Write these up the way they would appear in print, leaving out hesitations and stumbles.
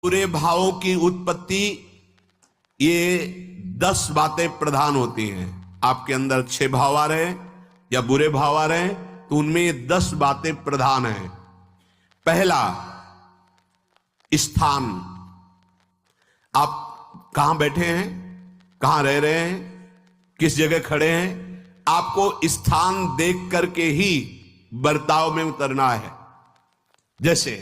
बुरे भावों की उत्पत्ति, ये 10 बातें प्रधान होती हैं। आपके अंदर 6 भाव आ रहे हैं या बुरे भाव आ रहे हैं तो उनमें ये 10 बातें प्रधान हैं। पहला, स्थान। आप कहां बैठे हैं, कहां रह रहे हैं, किस जगह खड़े हैं, आपको स्थान देख करके ही बर्ताव में उतरना है। जैसे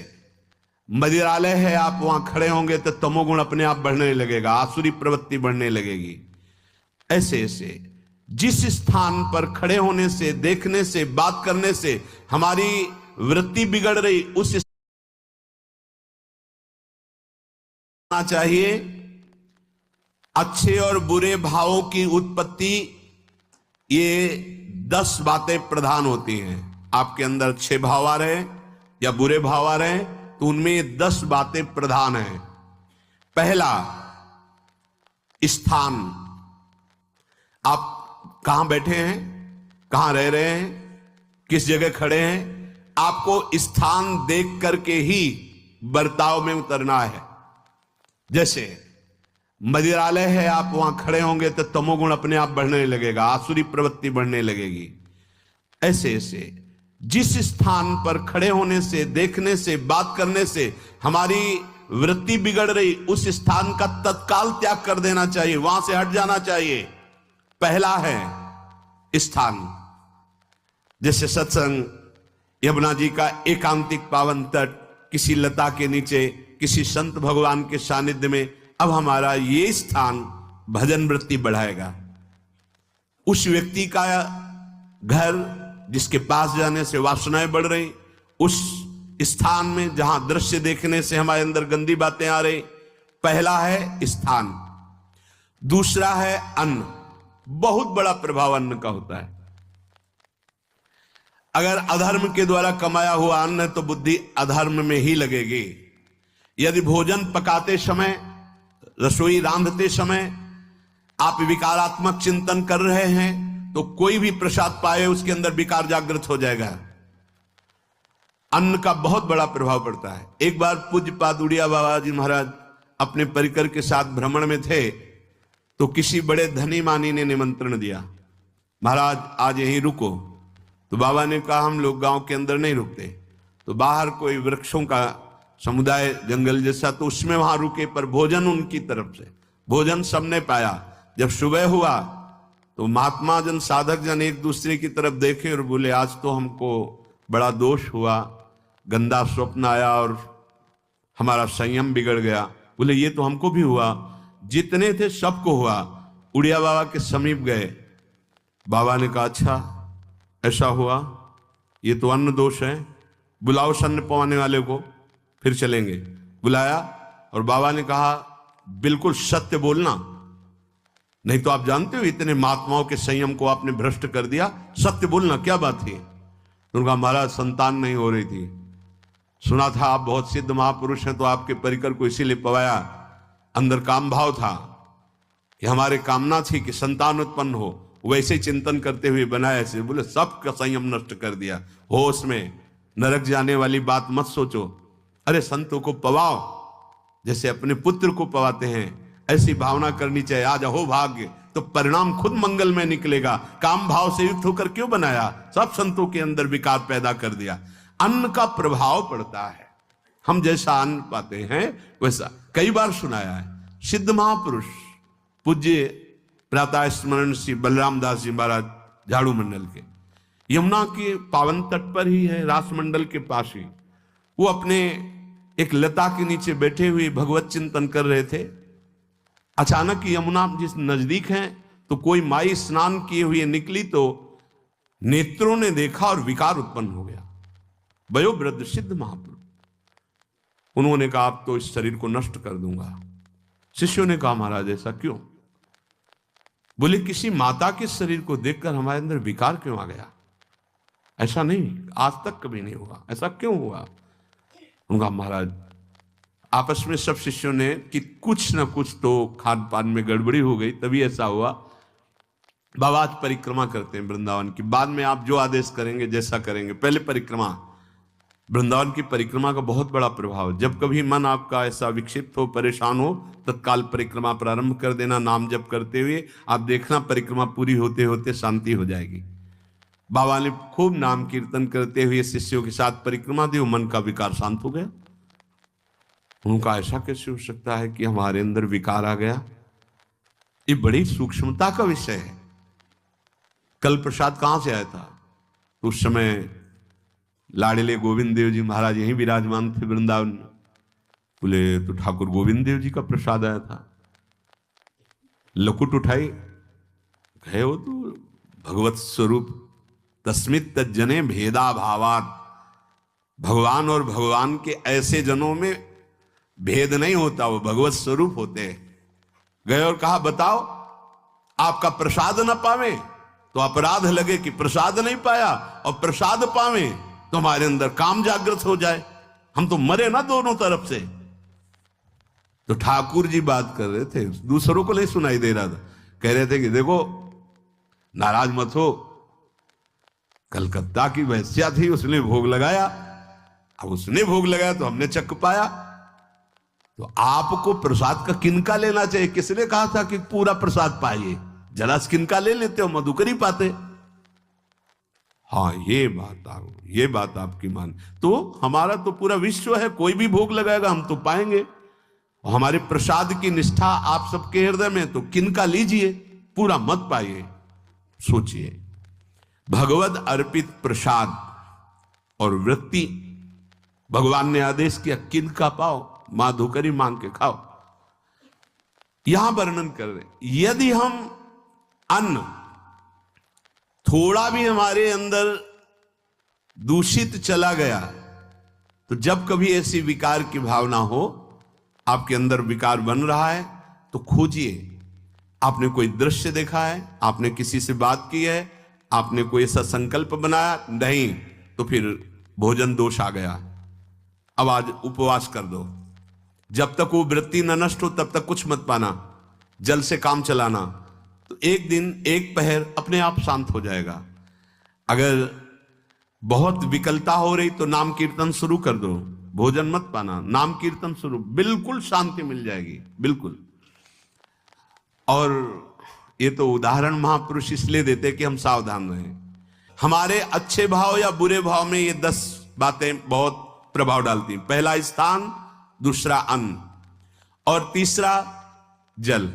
मदिरालय है, आप वहां खड़े होंगे तो तमोगुण अपने आप बढ़ने लगेगा, आसुरी प्रवृत्ति बढ़ने लगेगी। ऐसे ऐसे जिस स्थान पर खड़े होने से, देखने से, बात करने से हमारी वृत्ति बिगड़ रही, उस चाहिए। अच्छे और बुरे भावों की उत्पत्ति, ये 10 बातें प्रधान होती हैं। आपके अंदर 6 भाव आ रहे हैं या बुरे भाव आ रहे हैं तो उनमें ये 10 बातें प्रधान हैं। पहला, स्थान। आप कहां बैठे हैं, कहां रह रहे हैं, किस जगह खड़े हैं, आपको स्थान देख करके ही बर्ताव में उतरना है। जैसे मदिरालय है, आप वहां खड़े होंगे तो तमोगुण अपने आप बढ़ने लगेगा, आसुरी प्रवृत्ति बढ़ने लगेगी। ऐसे ऐसे जिस स्थान पर खड़े होने से, देखने से, बात करने से हमारी वृत्ति बिगड़ रही, उस स्थान का तत्काल त्याग कर देना चाहिए, वहां से हट जाना चाहिए। पहला है स्थान। जैसे सत्संग, यमुना जी का एकांतिक पावन तट, किसी लता के नीचे, किसी संत भगवान के सानिध्य में, अब हमारा ये स्थान भजन वृत्ति बढ़ाएगा। उस व्यक्ति का घर जिसके पास जाने से वासनाएं बढ़ रही, उस स्थान में जहां दृश्य देखने से हमारे अंदर गंदी बातें आ रही, पहला है स्थान। दूसरा है अन्न। बहुत बड़ा प्रभाव अन्न का होता है। अगर अधर्म के द्वारा कमाया हुआ अन्न है तो बुद्धि अधर्म में ही लगेगी। यदि भोजन पकाते समय, रसोई रांधते समय आप विकारात्मक चिंतन कर रहे हैं तो कोई भी प्रसाद पाए उसके अंदर विकार जागृत हो जाएगा। अन्न का बहुत बड़ा प्रभाव पड़ता है। एक बार पूज्य पाद उड़िया बाबा जी महाराज अपने परिकर के साथ भ्रमण में थे तो किसी बड़े धनी मानी ने निमंत्रण दिया, महाराज आज यहीं रुको। तो बाबा ने कहा हम लोग गांव के अंदर नहीं रुकते, तो बाहर कोई वृक्षों का समुदाय, जंगल जैसा, तो उसमें वहां रुके, पर भोजन उनकी तरफ से, भोजन सबने पाया। जब सुबह हुआ तो महात्मा जन, साधक जन एक दूसरे की तरफ देखे और बोले आज तो हमको बड़ा दोष हुआ, गंदा स्वप्न आया और हमारा संयम बिगड़ गया। बोले ये तो हमको भी हुआ, जितने थे सबको हुआ। उड़िया बाबा के समीप गए, बाबा ने कहा अच्छा ऐसा हुआ, ये तो अन्न दोष है, बुलाओ सन्न पवाने वाले को, फिर चलेंगे। बुलाया और बाबा ने कहा बिल्कुल सत्य बोलना, नहीं तो आप जानते हो इतने महात्माओं के संयम को आपने भ्रष्ट कर दिया, सत्य बोलना क्या बात थी। उनका महाराज संतान नहीं हो रही थी, सुना था आप बहुत सिद्ध महापुरुष हैं तो आपके परिकर को इसीलिए पवाया, अंदर काम भाव था कि हमारे कामना थी कि संतान उत्पन्न हो, वैसे चिंतन करते हुए बनाया ऐसे। बोले सबका संयम नष्ट कर दिया, होश में, नरक जाने वाली बात मत सोचो। अरे संतों को पवाओ जैसे अपने पुत्र को पवाते हैं, ऐसी भावना करनी चाहिए। आज हो भाग्य तो परिणाम खुद मंगल में निकलेगा। काम भाव से युक्त होकर क्यों बनाया, सब संतों के अंदर विकार पैदा कर दिया। अन्न का प्रभाव पड़ता है, हम जैसा अन्न पाते हैं वैसा। कई बार सुनाया है, सिद्ध महापुरुष पूज्य प्रातः स्मरण श्री बलराम दास जी महाराज झाड़ू मंडल के, यमुना के पावन तट पर ही है, रास मंडल के पास ही, वो अपने एक लता के नीचे बैठे हुए भगवत चिंतन कर रहे थे। अचानक यमुना जिस नजदीक है तो कोई माई स्नान किए हुए निकली तो नेत्रों ने देखा और विकार उत्पन्न हो गया। वयोवृद्ध सिद्ध महापुरुष, उन्होंने कहा आप तो इस शरीर को नष्ट कर दूंगा। शिष्यों ने कहा महाराज ऐसा क्यों? बोले किसी माता के शरीर को देखकर हमारे अंदर विकार क्यों आ गया? ऐसा नहीं, आज तक कभी नहीं हुआ, ऐसा क्यों हुआ? उनका महाराज आपस में सब शिष्यों ने कि कुछ ना कुछ तो खान पान में गड़बड़ी हो गई तभी ऐसा हुआ। बाबा आज परिक्रमा करते हैं वृंदावन की, बाद में आप जो आदेश करेंगे जैसा करेंगे, पहले परिक्रमा। वृंदावन की परिक्रमा का बहुत बड़ा प्रभाव। जब कभी मन आपका ऐसा विक्षिप्त हो, परेशान हो, तत्काल परिक्रमा प्रारंभ कर देना नाम जप करते हुए। आप देखना परिक्रमा पूरी होते होते शांति हो जाएगी। बाबा ने खूब नाम कीर्तन करते हुए शिष्यों के साथ परिक्रमा दी, मन का विकार शांत हो गया। उनका ऐसा कैसे हो सकता है कि हमारे अंदर विकार आ गया? ये बड़ी सूक्ष्मता का विषय है। कल प्रसाद कहां से आया था? उस समय लाडले गोविंद देव जी महाराज यहीं विराजमान थे वृंदावन। बोले तो ठाकुर गोविंद देव जी का प्रसाद आया था। लकुट उठाई, गए हो तो भगवत स्वरूप तस्मित तज्जने भेदा भावात। भगवान और भगवान के ऐसे जनों में भेद नहीं होता, वो भगवत स्वरूप होते हैं। गए और कहा बताओ, आपका प्रसाद न पावे तो अपराध लगे कि प्रसाद नहीं पाया, और प्रसाद पावे तो हमारे अंदर काम जागृत हो जाए, हम तो मरे ना दोनों तरफ से। तो ठाकुर जी बात कर रहे थे, दूसरों को नहीं सुनाई दे रहा था। कह रहे थे कि देखो नाराज मत हो, कलकत्ता की वैश्या थी, उसने भोग लगाया। अब उसने भोग लगाया तो हमने चख पाया। तो आपको प्रसाद का किनका लेना चाहिए? किसने कहा था कि पूरा प्रसाद पाइए? जरा किनका ले लेते हो, मधुकरी पाते। हाँ ये बात आपकी मान। तो हमारा तो पूरा विश्व है, कोई भी भोग लगाएगा हम तो पाएंगे। हमारे प्रसाद की निष्ठा आप सबके हृदय में, तो किनका लीजिए, पूरा मत पाइए। सोचिए, भगवत अर्पित प्रसाद और वृत्ति, भगवान ने आदेश किया किनका पाओ, माधुकरी मांग के खाओ। यहां वर्णन कर रहे, यदि हम अन्न थोड़ा भी हमारे अंदर दूषित चला गया, तो जब कभी ऐसी विकार की भावना हो, आपके अंदर विकार बन रहा है, तो खोजिए। आपने कोई दृश्य देखा है, आपने किसी से बात की है, आपने कोई ऐसा संकल्प बनाया, नहीं तो फिर भोजन दोष आ गया। अब आज उपवास कर दो, जब तक वो वृत्ति न नष्ट हो तब तक कुछ मत पाना, जल से काम चलाना। तो एक दिन एक पहर अपने आप शांत हो जाएगा। अगर बहुत विकलता हो रही तो नाम कीर्तन शुरू कर दो, भोजन मत पाना, नाम कीर्तन शुरू, बिल्कुल शांति मिल जाएगी, बिल्कुल। और ये तो उदाहरण महापुरुष इसलिए देते कि हम सावधान रहें। हमारे अच्छे भाव या बुरे भाव में ये 10 बातें बहुत प्रभाव डालती हैं। पहला स्थान, दूसरा अन्न, और तीसरा जल।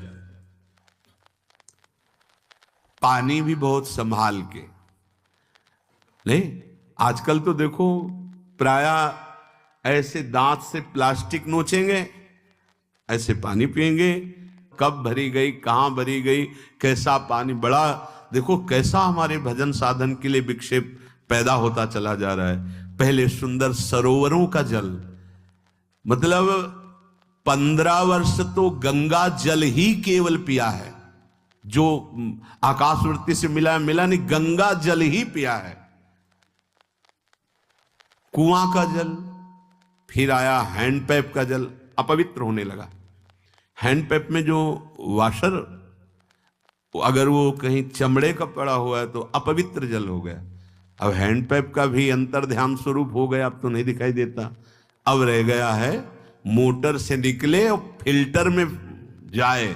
पानी भी बहुत संभाल के नहीं। आजकल तो देखो प्रायः ऐसे दांत से प्लास्टिक नोचेंगे, ऐसे पानी पिएंगे, कब भरी गई, कहां भरी गई, कैसा पानी। बड़ा देखो कैसा हमारे भजन साधन के लिए विक्षेप पैदा होता चला जा रहा है। पहले सुंदर सरोवरों का जल, मतलब 15 वर्ष तो गंगा जल ही केवल पिया है, जो आकाशवृत्ति से मिला नहीं, गंगा जल ही पिया है। कुआं का जल, फिर आया हैंडपैप का जल, अपवित्र होने लगा। हैंडपैप में जो वाशर, अगर वो कहीं चमड़े का पड़ा हुआ है तो अपवित्र जल हो गया। अब हैंडपैप का भी अंतर ध्यान स्वरूप हो गया, अब तो नहीं दिखाई देता। अब रह गया है मोटर से निकले और फिल्टर में जाए,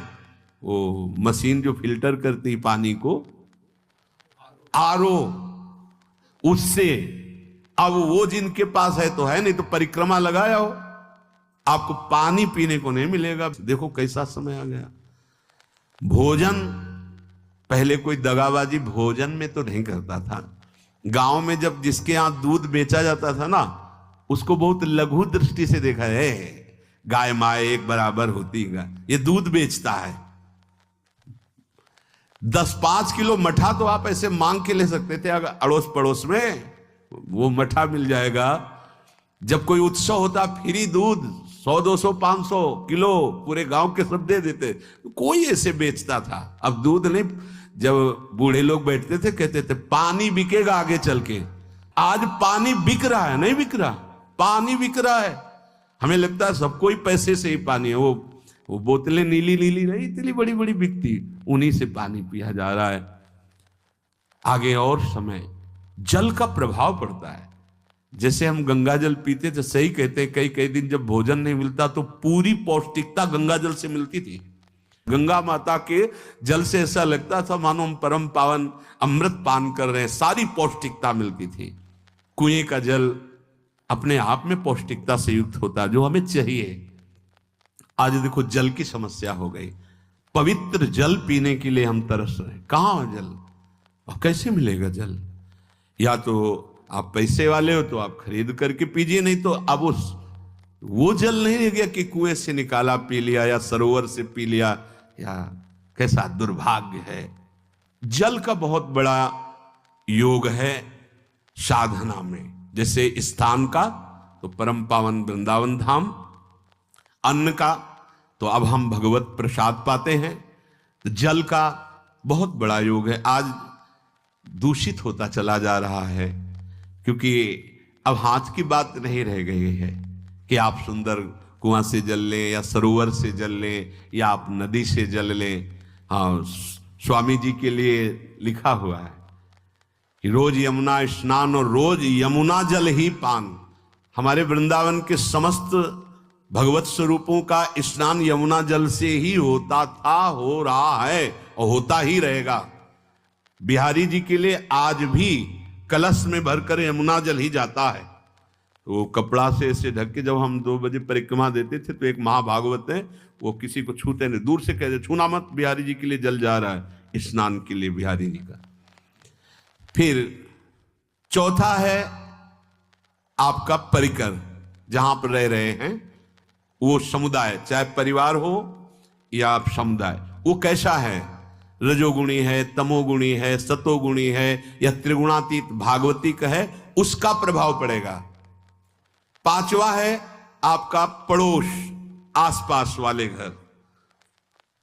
वो मशीन जो फिल्टर करती पानी को, आरओ, उससे। अब वो जिनके पास है तो है, नहीं तो परिक्रमा लगाया हो, आपको पानी पीने को नहीं मिलेगा। देखो कैसा समय आ गया। भोजन, पहले कोई दगाबाजी भोजन में तो नहीं करता था। गांव में जब जिसके यहां दूध बेचा जाता था ना, उसको बहुत लघु दृष्टि से देखा है, गाय माए एक बराबर होती है, ये दूध बेचता है। 10-5 किलो मठा तो आप ऐसे मांग के ले सकते थे, अगर अड़ोस पड़ोस में वो मठा मिल जाएगा। जब कोई उत्सव होता, फ्री दूध 100, 200, 500 किलो पूरे गांव के सब दे देते, कोई ऐसे बेचता था। अब दूध नहीं, जब बूढ़े लोग बैठते थे कहते थे पानी बिकेगा आगे चल के। आज पानी बिक रहा है, नहीं बिक रहा, पानी बिक रहा है। हमें लगता है सबको ही पैसे से ही पानी है। वो बोतलें नीली नीली नहीं, इतनी बड़ी बड़ी बिकती, उन्हीं से पानी पिया जा रहा है। आगे और समय जल का प्रभाव पड़ता है। जैसे हम गंगा जल पीते थे, सही कहते हैं, कई कई दिन जब भोजन नहीं मिलता तो पूरी पौष्टिकता गंगा जल से मिलती थी। गंगा माता के जल से ऐसा लगता था मानो हम परम पावन अमृत पान कर रहे हैं, सारी पौष्टिकता मिलती थी। कुएं का जल अपने आप में पौष्टिकता से युक्त होता जो हमें चाहिए। आज देखो जल की समस्या हो गई, पवित्र जल पीने के लिए हम तरस रहे हैं। कहां जल और कैसे मिलेगा जल? या तो आप पैसे वाले हो तो आप खरीद करके पीजिए, नहीं तो अब वो जल नहीं रह गया कि कुएं से निकाला पी लिया या सरोवर से पी लिया। या कैसा दुर्भाग्य है। जल का बहुत बड़ा योग है साधना में। जैसे स्थान का तो परम पावन वृंदावन धाम, अन्न का तो अब हम भगवत प्रसाद पाते हैं। तो जल का बहुत बड़ा योग है। आज दूषित होता चला जा रहा है क्योंकि अब हाथ की बात नहीं रह गई है कि आप सुंदर कुआं से जल लें या सरोवर से जल लें या आप नदी से जल लें। हाँ, स्वामी जी के लिए लिखा हुआ है कि रोज यमुना स्नान और रोज यमुना जल ही पान। हमारे वृंदावन के समस्त भगवत स्वरूपों का स्नान यमुना जल से ही होता था, हो रहा है और होता ही रहेगा। बिहारी जी के लिए आज भी कलश में भरकर यमुना जल ही जाता है। वो कपड़ा से ऐसे ढक के, जब हम 2 बजे परिक्रमा देते थे तो एक महाभागवत है, वो किसी को छूते नहीं, दूर से कहते छूना मत, बिहारी जी के लिए जल जा रहा है स्नान के लिए बिहारी जी का। फिर चौथा है आपका परिकर, जहां पर रह रहे हैं वो समुदाय, चाहे परिवार हो या आप समुदाय, वो कैसा है? रजोगुणी है, तमोगुणी है, सतोगुणी है या त्रिगुणातीत भागवतिक है, उसका प्रभाव पड़ेगा। पांचवा है आपका पड़ोस, आसपास वाले घर,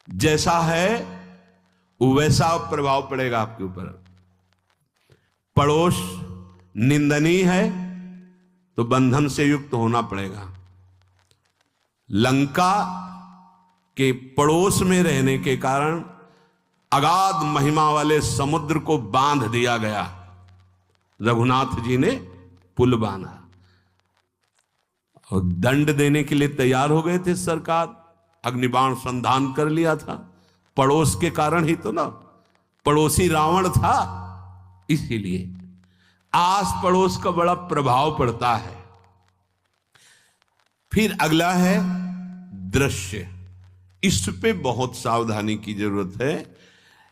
जैसा है वैसा प्रभाव पड़ेगा आपके ऊपर। पड़ोस निंदनीय है तो बंधन से युक्त होना पड़ेगा। लंका के पड़ोस में रहने के कारण अगाध महिमा वाले समुद्र को बांध दिया गया। रघुनाथ जी ने पुल बांधा और दंड देने के लिए तैयार हो गए थे सरकार, अग्निबाण संधान कर लिया था। पड़ोस के कारण ही तो ना, पड़ोसी रावण था, इसीलिए आस पड़ोस का बड़ा प्रभाव पड़ता है। फिर अगला है दृश्य, इस पे बहुत सावधानी की जरूरत है।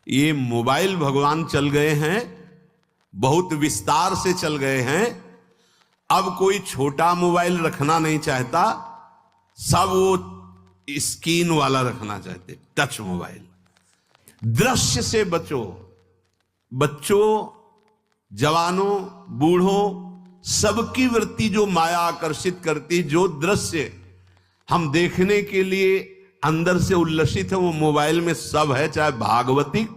ये मोबाइल भगवान चल गए हैं, बहुत विस्तार से चल गए हैं। अब कोई छोटा मोबाइल रखना नहीं चाहता, सब वो स्क्रीन वाला रखना चाहते, टच मोबाइल। दृश्य से बचो, बच्चों, जवानों, बूढ़ों, सबकी वृत्ति जो माया आकर्षित करती, जो दृश्य हम देखने के लिए अंदर से उल्लसित है, वो मोबाइल में सब है, चाहे भागवतिक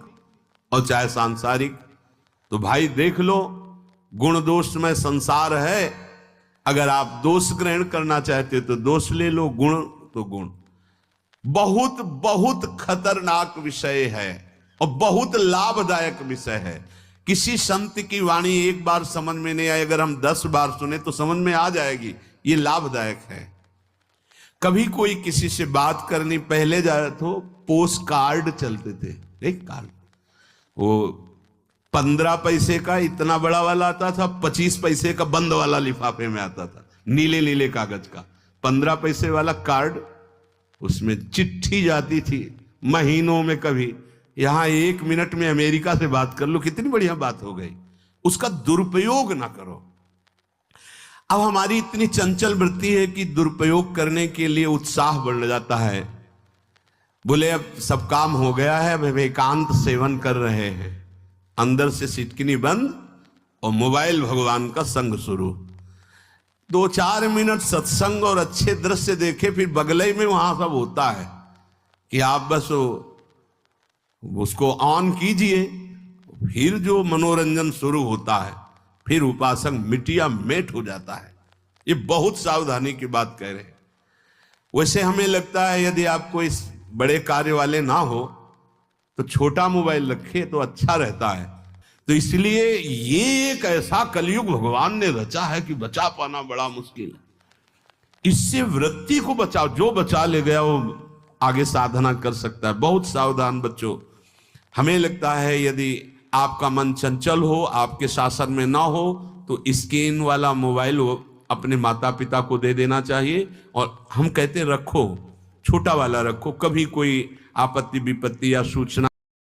और चाहे सांसारिक। तो भाई देख लो, गुण दोष में संसार है। अगर आप दोष ग्रहण करना चाहते तो दोष ले लो, गुण तो गुण। बहुत बहुत खतरनाक विषय है और बहुत लाभदायक विषय है। किसी संत की वाणी एक बार समझ में नहीं आई, अगर हम 10 बार सुने तो समझ में आ जाएगी, ये लाभदायक है। कभी कोई किसी से बात करनी, पहले जाए तो पोस्ट कार्ड चलते थे, एक कार्ड, वो 15 पैसे का इतना बड़ा वाला आता था, 25 पैसे का बंद वाला लिफाफे में आता था, नीले नीले कागज का 15 पैसे वाला कार्ड। उसमें चिट्ठी जाती थी महीनों में, कभी यहां 1 मिनट में अमेरिका से बात कर लो, कितनी बढ़िया बात हो गई। उसका दुरुपयोग ना करो। अब हमारी इतनी चंचल वृत्ति है कि दुरुपयोग करने के लिए उत्साह बढ़ जाता है। बोले अब सब काम हो गया है, अब एकांत सेवन कर रहे हैं, अंदर से सिटकिनी बंद और मोबाइल भगवान का संग शुरू। 2-4 मिनट सत्संग और अच्छे दृश्य देखे, फिर बगले में वहां सब होता है कि आप बस उसको ऑन कीजिए, फिर जो मनोरंजन शुरू होता है, फिर उपासक मिटिया मेट हो जाता है। ये बहुत सावधानी की बात कह रहे हैं। वैसे हमें लगता है यदि आप कोई बड़े कार्य वाले ना हो तो छोटा मोबाइल रखे तो अच्छा रहता है। तो इसलिए ये एक ऐसा कलयुग भगवान ने रचा है कि बचा पाना बड़ा मुश्किल है। इससे वृत्ति को बचाओ, जो बचा ले गया वो आगे साधना कर सकता है। बहुत सावधान बच्चों, हमें लगता है यदि आपका मन चंचल हो, आपके शासन में ना हो, तो स्क्रीन वाला मोबाइल वो अपने माता पिता को दे देना चाहिए। और हम कहते रखो, छोटा वाला रखो, कभी कोई आपत्ति विपत्ति या सूचना